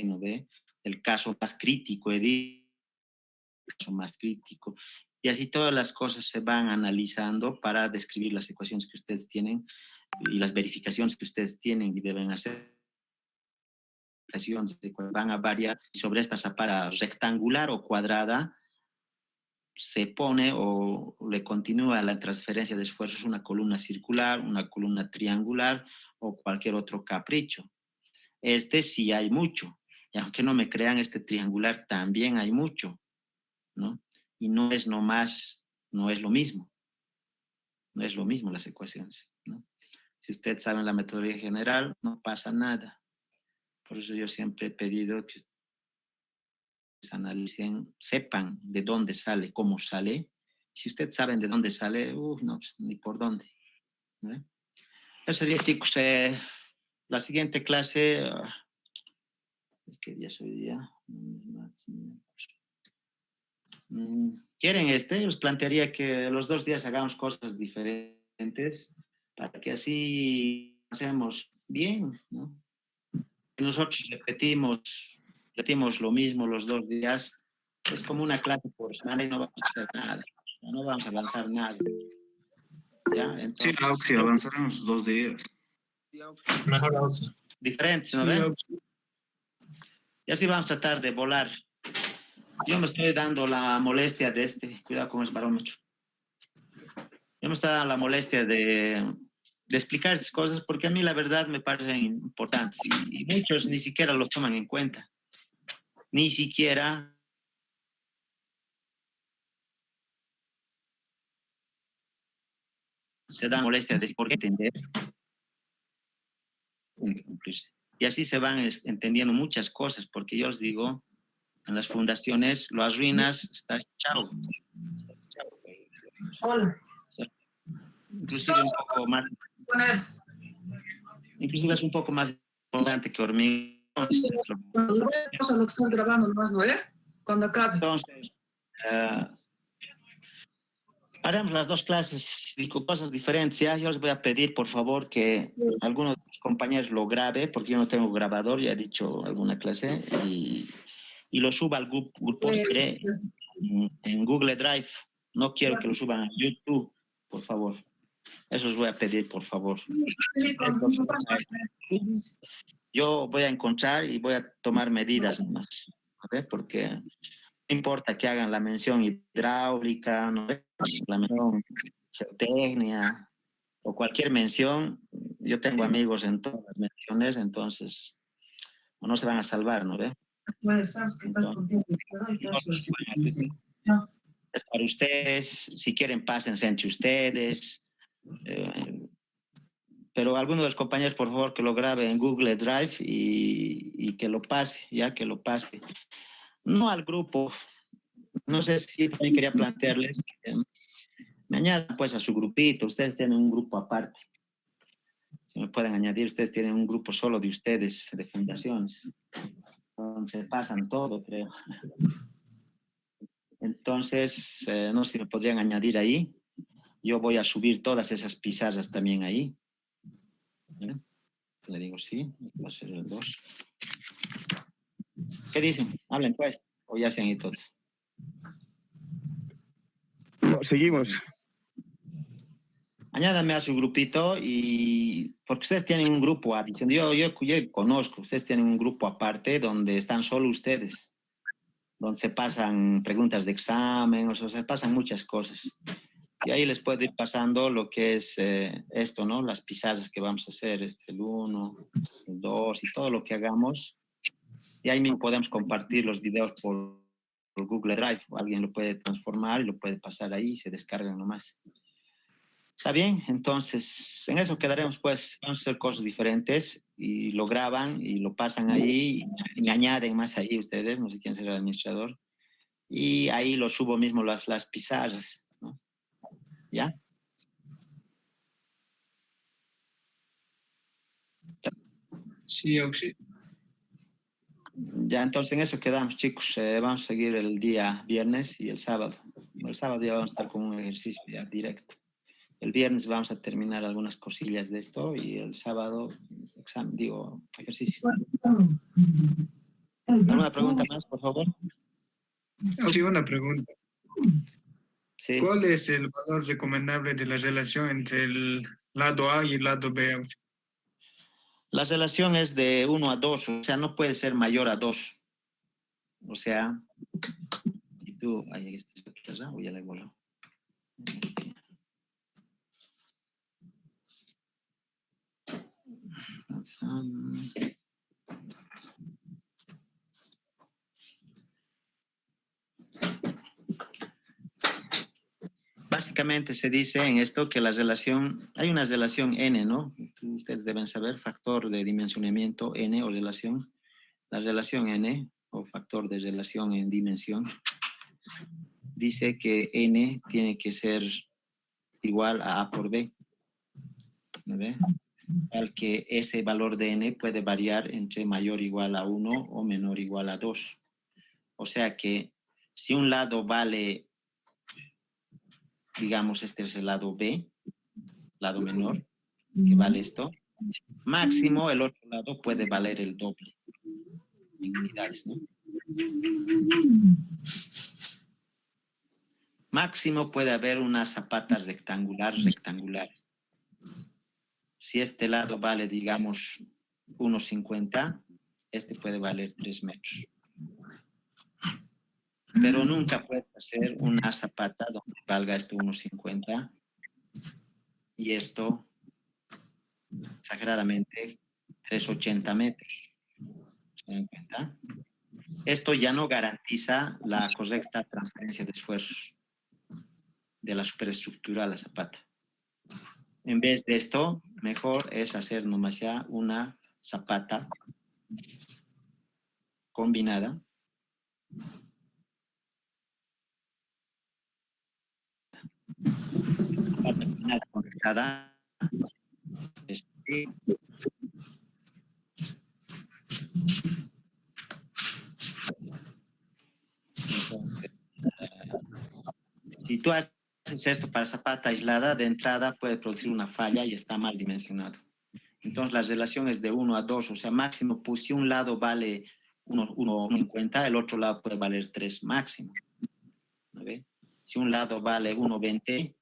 A: ¿no ve? El caso más crítico, el caso más crítico. Y así todas las cosas se van analizando para describir las ecuaciones que ustedes tienen y las verificaciones que ustedes tienen y deben hacer. Van a variar sobre esta zapata rectangular o cuadrada se pone o le continúa la transferencia de esfuerzos una columna circular, una columna triangular o cualquier otro capricho. Este sí hay mucho, y aunque no me crean, este triangular también hay mucho, ¿no? Y no es nomás, no es lo mismo, no es lo mismo las ecuaciones, ¿no? Si ustedes saben la metodología general, no pasa nada. Por eso yo siempre he pedido que analicen, sepan de dónde sale, cómo sale. Si ustedes saben de dónde sale, no, pues, ni por dónde, ¿no? Eso sería, chicos, la siguiente clase, ¿qué día es hoy día? ¿Quieren este? Os plantearía que los 2 días hagamos cosas diferentes para que así hacemos bien, ¿no? Nosotros repetimos lo mismo los 2 días, es como una clase por semana y no vamos a hacer nada, no vamos a avanzar nada. ¿Ya?
B: Sí,
A: Entonces,
B: Auxi, avanzaremos 2 días.
C: Mejor Auxi.
A: Diferentes, ¿no ven? Y así vamos a tratar de volar. Yo me estoy dando la molestia de cuidado con el barómetro. Yo me estoy dando la molestia de explicar estas cosas porque a mí la verdad me parecen importantes y muchos ni siquiera lo toman en cuenta. Ni siquiera se dan molestia de por qué entender, tiene que cumplirse. Y así se van entendiendo muchas cosas, porque yo os digo, en las fundaciones lo arruinas, estás chao.
D: Hola.
A: O sea, inclusive un poco más, inclusive es un poco más importante que hormiga.
D: Lo que estás grabando nomás, ¿no? Cuando acabe.
A: Entonces, haremos las 2 clases y con cosas diferentes. ¿Ya? Yo les voy a pedir, por favor, que algunos de mis compañeros lo grabe, porque yo no tengo grabador, ya he dicho alguna clase, y lo suba al grupo en Google Drive. No quiero que lo suban a YouTube, por favor. Eso os voy a pedir, por favor. Yo voy a encontrar y voy a tomar medidas más, ¿ok? Porque importa que hagan la mención hidráulica, ¿no? La mención geotecnia o cualquier mención. Yo tengo amigos en todas las menciones, entonces no se van a salvar, ¿no ve?
D: Pues, sabes que estás contigo.
A: Es para ustedes, si quieren pásense entre ustedes, pero alguno de los compañeros, por favor, que lo grabe en Google Drive y que lo pase, ya que lo pase. No al grupo. No sé si también quería plantearles que me añadan pues a su grupito. Ustedes tienen un grupo aparte. Si me pueden añadir, ustedes tienen un grupo solo de ustedes, de fundaciones, donde se pasan todo, creo. Entonces, no sé si me podrían añadir ahí. Yo voy a subir todas esas pizarras también ahí. ¿Vale? Le digo sí, este va a ser el 2. ¿Qué dicen? Hablen pues, o ya se han ido todos.
E: No, seguimos.
A: Añádanme a su grupito y porque ustedes tienen un grupo adicional. Yo conozco, ustedes tienen un grupo aparte donde están solo ustedes, donde se pasan preguntas de examen, o sea, se pasan muchas cosas. Y ahí les puedo ir pasando lo que es esto, ¿no? Las pizarras que vamos a hacer, el 1, el 2 y todo lo que hagamos. Y ahí mismo podemos compartir los videos por Google Drive. Alguien lo puede transformar y lo puede pasar ahí y se descargan nomás. Está bien, entonces en eso quedaremos pues, vamos a hacer cosas diferentes y lo graban y lo pasan ahí y añaden más ahí ustedes, no sé quién será el administrador, y ahí lo subo mismo las pizarras, ¿no? ¿Ya?
C: Sí, Auxi.
A: Ya, entonces en eso quedamos, chicos. Vamos a seguir el día viernes y el sábado. El sábado ya vamos a estar con un ejercicio ya directo. El viernes vamos a terminar algunas cosillas de esto y el sábado, examen, digo, ejercicio. ¿Alguna pregunta más, por favor?
C: Sí, una pregunta.
A: Sí.
C: ¿Cuál es el valor recomendable de la relación entre el lado A y el lado B, Auxi?
A: La relación es de 1 a 2, o sea, no puede ser mayor a 2. O sea, si tú... Ahí está, o ya la he borrado. Básicamente se dice en esto que la relación, hay una relación N, ¿no? Ustedes deben saber, factor de dimensionamiento N o relación. La relación N o factor de relación en dimensión dice que N tiene que ser igual a A por B. ¿No ve? Al que ese valor de N puede variar entre mayor o igual a 1 o menor o igual a 2. O sea que si un lado vale, digamos, este es el lado B, lado menor, que vale esto, máximo el otro lado puede valer el doble en unidades, ¿no? Máximo puede haber unas zapatas rectangulares. Si este lado vale, digamos, 1,50, este puede valer 3 metros. Pero nunca puedes hacer una zapata donde valga esto 1,50 y esto exageradamente 3,80 metros. ¿Se dan cuenta? Esto ya no garantiza la correcta transferencia de esfuerzos de la superestructura a la zapata. En vez de esto, mejor es hacer nomás ya una zapata combinada. Zapata combinada conectada. Si tú haces esto para zapata aislada, de entrada puede producir una falla y está mal dimensionado. Entonces la relación es de 1 a 2, o sea, máximo, pues si un lado vale 1,50, el otro lado puede valer 3 máximo. ¿No ve? Si un lado vale 1,20,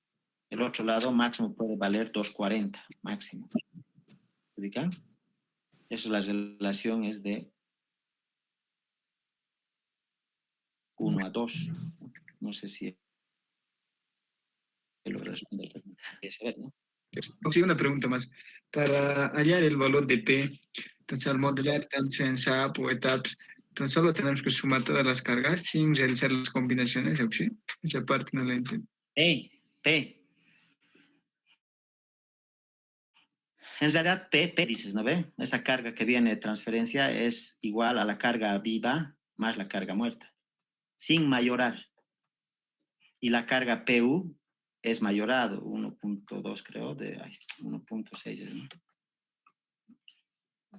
A: el otro lado máximo puede valer 2,40 máximo. ¿Se ubican? Eso la relación es de 1 a 2. No sé si lo responde. ¿No?
C: Sí, una pregunta más. Para hallar el valor de P, entonces al modelar tanto en SAP o ETAPS, entonces solo tenemos que sumar todas las cargas sin realizar las combinaciones, ¿sí? Esa parte no la entiendo.
A: P. En realidad, P dices, ¿no ve? Esa carga que viene de transferencia es igual a la carga viva más la carga muerta, sin mayorar. Y la carga PU es mayorado, 1.2 creo, de 1.6. ¿No?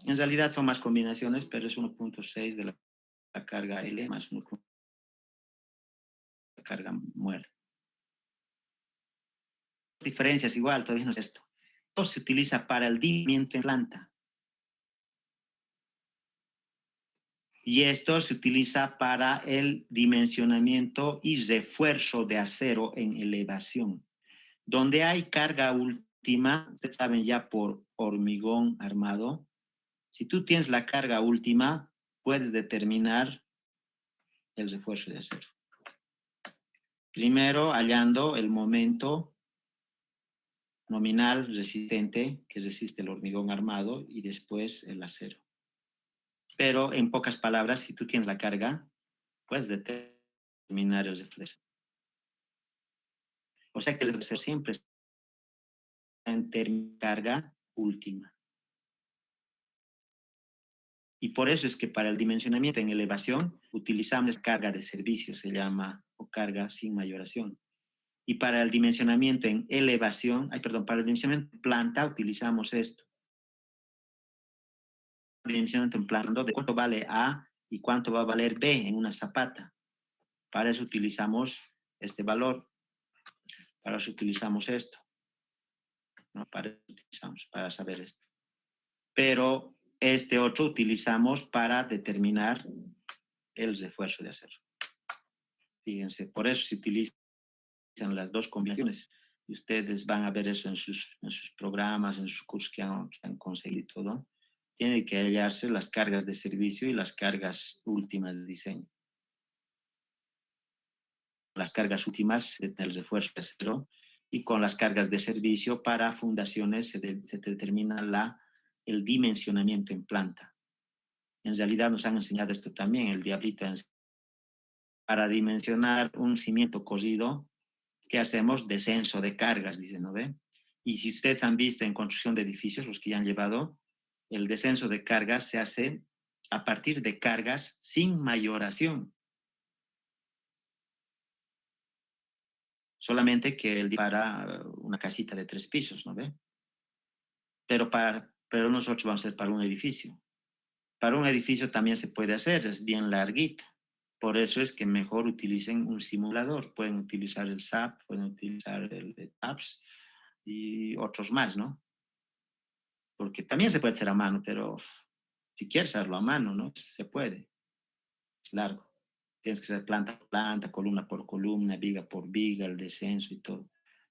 A: En realidad son más combinaciones, pero es 1.6 de la carga L más 1.6 de la carga muerta. Diferencias igual, todavía no es esto. Esto se utiliza para el dimensionamiento en planta. Y esto se utiliza para el dimensionamiento y refuerzo de acero en elevación. Donde hay carga última, ustedes saben ya por hormigón armado, si tú tienes la carga última, puedes determinar el refuerzo de acero. Primero, hallando el momento nominal resistente que resiste el hormigón armado y después el acero. Pero en pocas palabras, si tú tienes la carga, puedes determinar el refuerzo. O sea que el refuerzo siempre está en términos de carga última. Y por eso es que para el dimensionamiento en elevación utilizamos carga de servicio, se llama, o carga sin mayoración. Y para el dimensionamiento en elevación, para el dimensionamiento en planta utilizamos esto. El dimensionamiento en planta, de cuánto vale A y cuánto va a valer B en una zapata. Para eso utilizamos este valor. Para eso utilizamos esto. ¿No? Para eso utilizamos, para saber esto. Pero este otro utilizamos para determinar el refuerzo de acero. Fíjense, por eso se utilizan las dos combinaciones. Y ustedes van a ver eso en sus programas, en sus cursos que han conseguido todo. Tienen que hallarse las cargas de servicio y las cargas últimas de diseño. Las cargas últimas, el refuerzo de acero, y con las cargas de servicio para fundaciones se determina el dimensionamiento en planta. En realidad nos han enseñado esto también, el diablito. Para dimensionar un cimiento cosido, ¿qué hacemos? Descenso de cargas, dicen, ¿no ve? Y si ustedes han visto en construcción de edificios, los que ya han llevado, el descenso de cargas se hace a partir de cargas sin mayoración. Solamente que él para una casita de 3 pisos, ¿no ve? Pero nosotros vamos a hacer para un edificio. Para un edificio también se puede hacer, es bien larguito. Por eso es que mejor utilicen un simulador. Pueden utilizar el SAP, pueden utilizar el ETAPS y otros más, ¿no? Porque también se puede hacer a mano, pero si quieres hacerlo a mano, ¿no? Se puede. Es largo. Tienes que hacer planta por planta, columna por columna, viga por viga, el descenso y todo.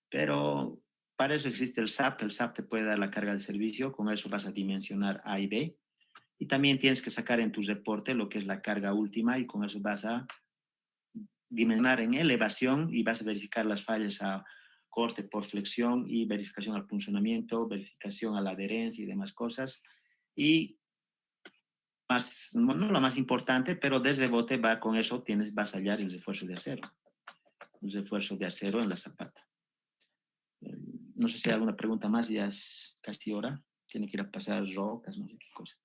A: Pero para eso existe el SAP. El SAP te puede dar la carga de servicio. Con eso vas a dimensionar A y B. Y también tienes que sacar en tu reporte lo que es la carga última y con eso vas a dimensionar en elevación y vas a verificar las fallas a corte por flexión y verificación al funcionamiento, verificación a la adherencia y demás cosas. Y no lo más importante, pero desde bote con eso vas a hallar el refuerzo de acero. El refuerzo de acero en la zapata. No sé si hay alguna pregunta más, ya es casi hora. Tiene que ir a pasar rocas, no sé qué cosa.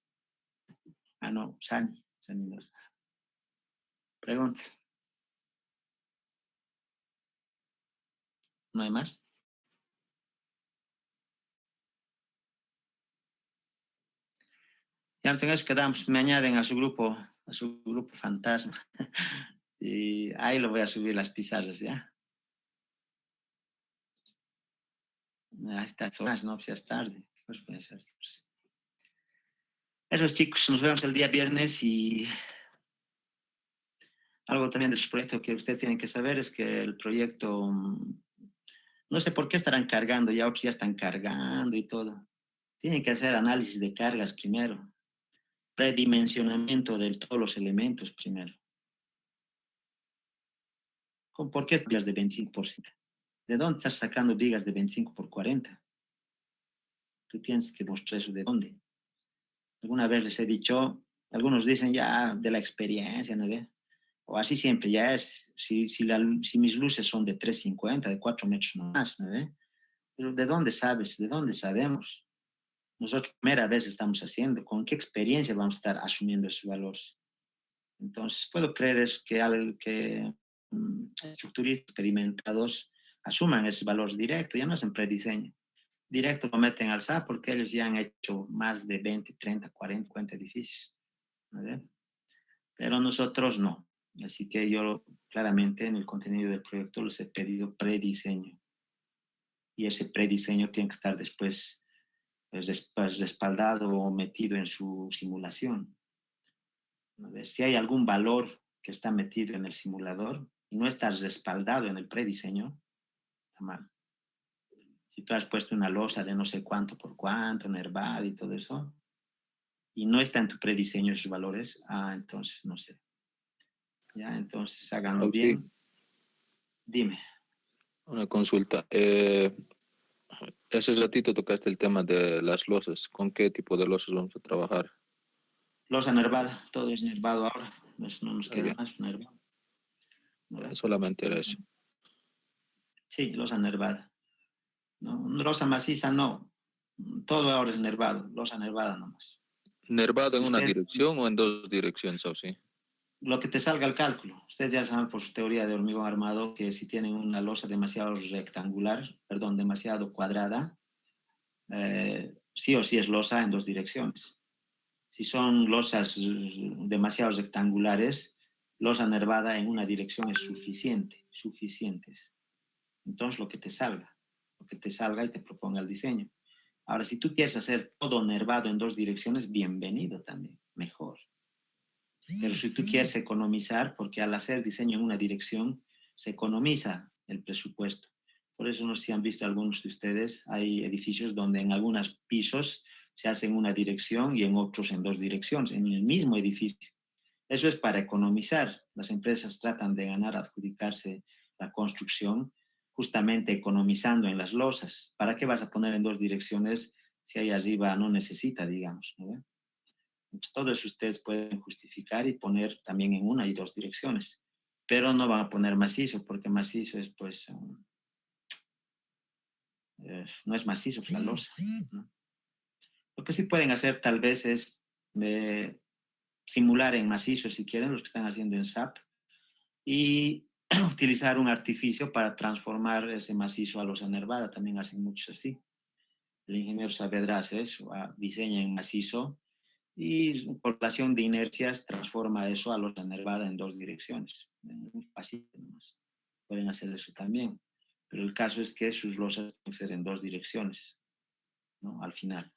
A: Ah, no, Sani no. Preguntas. ¿No hay más? Ya en eso quedamos. Me añaden a su grupo fantasma. Y ahí lo voy a subir las pizarras, ¿ya? Ahí está, horas, ¿no? Pues ya es tarde. Pues puede ser. Eso, chicos, nos vemos el día viernes y algo también de su proyecto que ustedes tienen que saber es que el proyecto, no sé por qué estarán cargando, ya otros ya están cargando y todo. Tienen que hacer análisis de cargas primero, predimensionamiento de todos los elementos primero. ¿Por qué vigas de 25%? ¿De dónde estás sacando vigas de 25 por 40? Tú tienes que mostrar eso de dónde. Alguna vez les he dicho, algunos dicen ya de la experiencia, ¿no ve? O así siempre, ya es, si mis luces son de 3,50, de 4 metros más, ¿no ve? Pero ¿de dónde sabes? ¿De dónde sabemos? Nosotros primera vez estamos haciendo, ¿con qué experiencia vamos a estar asumiendo esos valores? Entonces, puedo creer eso, que estructuristas experimentados asuman esos valores directos, ya no hacen prediseño. Directo lo meten al SAP porque ellos ya han hecho más de 20, 30, 40, 50 edificios. ¿Vale? Pero nosotros no. Así que yo claramente en el contenido del proyecto les he pedido prediseño. Y ese prediseño tiene que estar después respaldado o metido en su simulación. A ver, si hay algún valor que está metido en el simulador y no está respaldado en el prediseño, está mal. Si tú has puesto una losa de no sé cuánto por cuánto, nervada y todo eso, y no está en tu prediseño esos valores, entonces no sé. Ya, entonces háganlo
F: Sí.
A: bien. Dime.
F: Una consulta. Ese ratito tocaste el tema de las losas. ¿Con qué tipo de losas vamos a trabajar?
A: Losa nervada, todo es nervado ahora. No nos queda
F: Ya.
A: más nervado. ¿No?
F: Solamente era eso.
A: Sí, losa nervada. No, losa maciza no. Todo ahora es nervado, losa nervada nomás.
F: ¿Nervado en una
A: Usted-
F: dirección o en dos direcciones, o sí?
A: Lo que te salga al cálculo. Ustedes ya saben por su teoría de hormigón armado que si tienen una losa demasiado demasiado cuadrada, sí o sí es losa en dos direcciones. Si son losas demasiado rectangulares, losa nervada en una dirección es suficientes. Entonces lo que te salga y te proponga el diseño. Ahora, si tú quieres hacer todo nervado en dos direcciones, bienvenido también, mejor. Pero si tú quieres economizar, porque al hacer diseño en una dirección, se economiza el presupuesto. Por eso no sé si han visto algunos de ustedes, hay edificios donde en algunos pisos se hace en una dirección y en otros en dos direcciones, en el mismo edificio. Eso es para economizar. Las empresas tratan de ganar, adjudicarse la construcción, justamente economizando en las losas. ¿Para qué vas a poner en dos direcciones si ahí arriba no necesita, digamos? ¿No? Entonces, todo eso ustedes pueden justificar y poner también en una y dos direcciones. Pero no van a poner macizo, porque macizo es pues... no es macizo, es la losa, ¿no? Lo que sí pueden hacer tal vez es simular en macizo, si quieren, los que están haciendo en SAP, y utilizar un artificio para transformar ese macizo a losa nervada. También hacen muchos así. El ingeniero Saavedra hace eso, diseña en macizo y por relación de inercias transforma eso a losa nervada en dos direcciones. Un pasito nomás. Pueden hacer eso también. Pero el caso es que sus losas tienen que ser en dos direcciones, ¿no? Al final.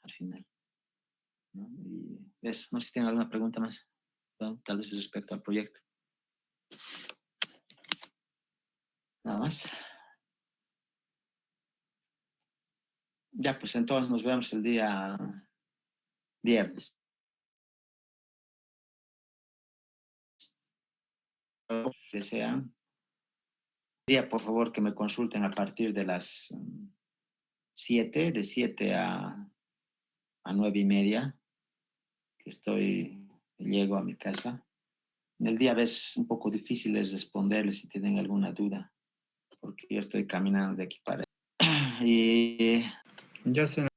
A: ¿No? Y eso, no sé si tienen alguna pregunta más, ¿no? Tal vez respecto al proyecto. Nada más. Ya, pues entonces nos vemos el día viernes. Desean. Quería, por favor, que me consulten a partir de las 7, de 7 a 9:30, que llego a mi casa. En el día es un poco difícil responderles si tienen alguna duda, porque yo estoy caminando de aquí para allá. Y
C: Ya se